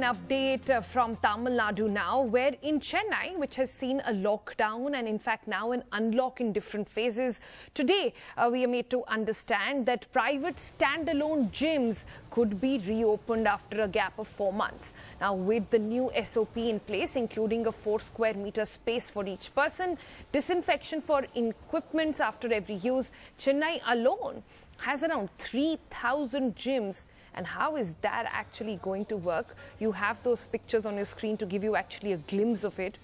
update from Tamil Nadu now, where in Chennai, which has seen a lockdown and in fact now an unlock in different phases, today we are made to understand that private standalone gyms could be reopened after a gap of 4 months. Now, with the new SOP in place, including a 4 square meter space for each person, disinfection for equipments after every use, Chennai alone has around 3,000 gyms. And how is that actually going to work? You have those pictures on your screen to give you actually a glimpse of it.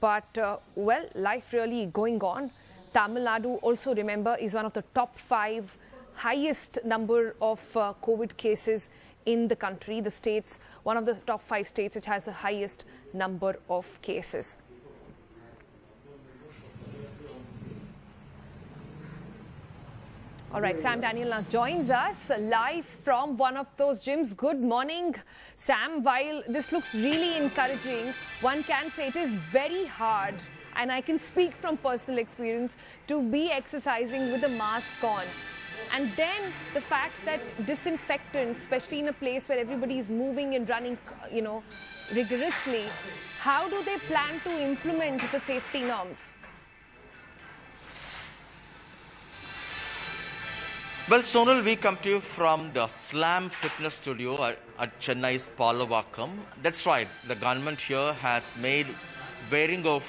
But, well, life really going on. Tamil Nadu also, remember, is one of the top 5 highest number of COVID cases in the country. The states, one of the top 5 states which has the highest number of cases. All right, Sam Daniel now joins us live from one of those gyms. Good morning, Sam. While this looks really encouraging, one can say it is very hard, and I can speak from personal experience, to be exercising with a mask on. And then the fact that disinfectant, especially in a place where everybody is moving and running, rigorously, how do they plan to implement the safety norms? Well, Sonal, we come to you from the Slam Fitness Studio at Chennai's Palavakkam. That's right, the government here has made wearing of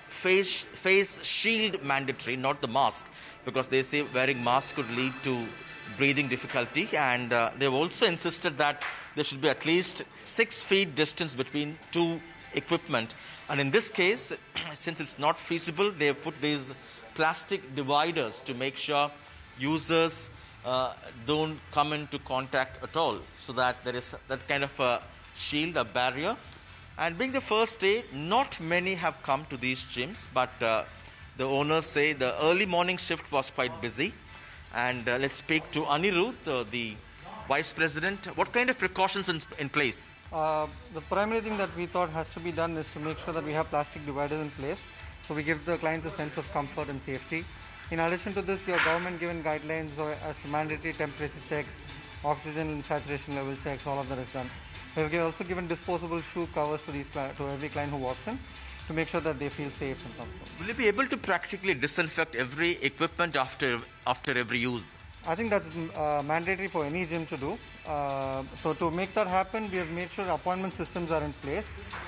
face shield mandatory, not the mask, because they say wearing mask could lead to breathing difficulty. And they've also insisted that there should be at least 6 feet distance between 2 equipment. And in this case, since it's not feasible, they've put these plastic dividers to make sure users don't come into contact at all, so that there is that kind of a shield, a barrier. And being the first day, not many have come to these gyms, but the owners say the early morning shift was quite busy. And let's speak to Anirudh, the Vice President. What kind of precautions in place? The primary thing that we thought has to be done is to make sure that we have plastic dividers in place, so we give the clients a sense of comfort and safety. In addition to this, your government given guidelines as to mandatory temperature checks, oxygen saturation level checks, all of that is done. We have also given disposable shoe covers to every client who walks in, to make sure that they feel safe and comfortable. Will you be able to practically disinfect every equipment after every use? I think that's mandatory for any gym to do. So to make that happen, we have made sure appointment systems are in place.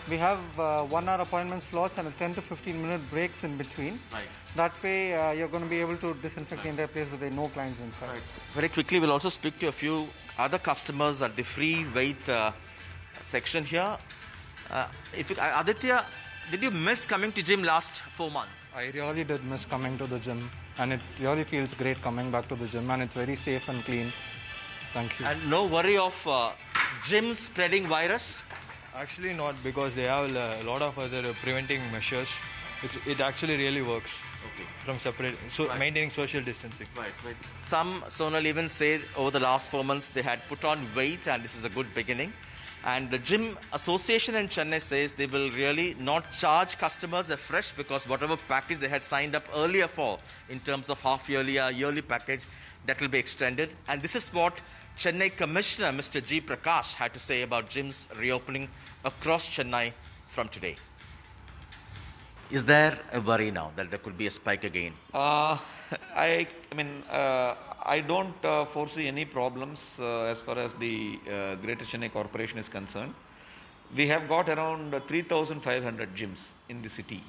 We have 1 hour appointment slots and a 10 to 15 minute breaks in between. Right. That way you're going to be able to disinfect the entire place with no clients inside. Right. Very quickly, we'll also speak to a few other customers at the free weight section here. Aditya, did you miss coming to gym last 4 months? I really did miss coming to the gym, and it really feels great coming back to the gym, and it's very safe and clean. Thank you. And no worry of gyms spreading virus? Actually not, because they have a lot of other preventing measures. It actually really works. Okay. From maintaining social distancing. Right. Some, Sonal, even say over the last 4 months they had put on weight, and this is a good beginning. And the Gym Association in Chennai says they will really not charge customers afresh, because whatever package they had signed up earlier for in terms of half-yearly or yearly package, that will be extended. And this is what Chennai Commissioner Mr. G. Prakash had to say about gyms reopening across Chennai from today. Is there a worry now that there could be a spike again? I don't foresee any problems as far as the Greater Chennai Corporation is concerned. We have got around 3,500 gyms in the city,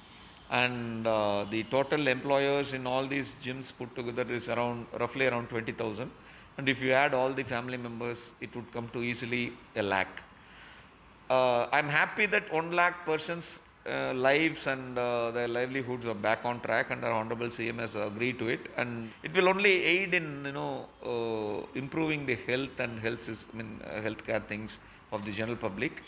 and the total employers in all these gyms put together is roughly around 20,000. And if you add all the family members, it would come to easily 1 lakh. I'm happy that 1 lakh persons lives and their livelihoods are back on track, and our Honorable CM has agreed to it, and it will only aid in improving the health and healthcare things of the general public.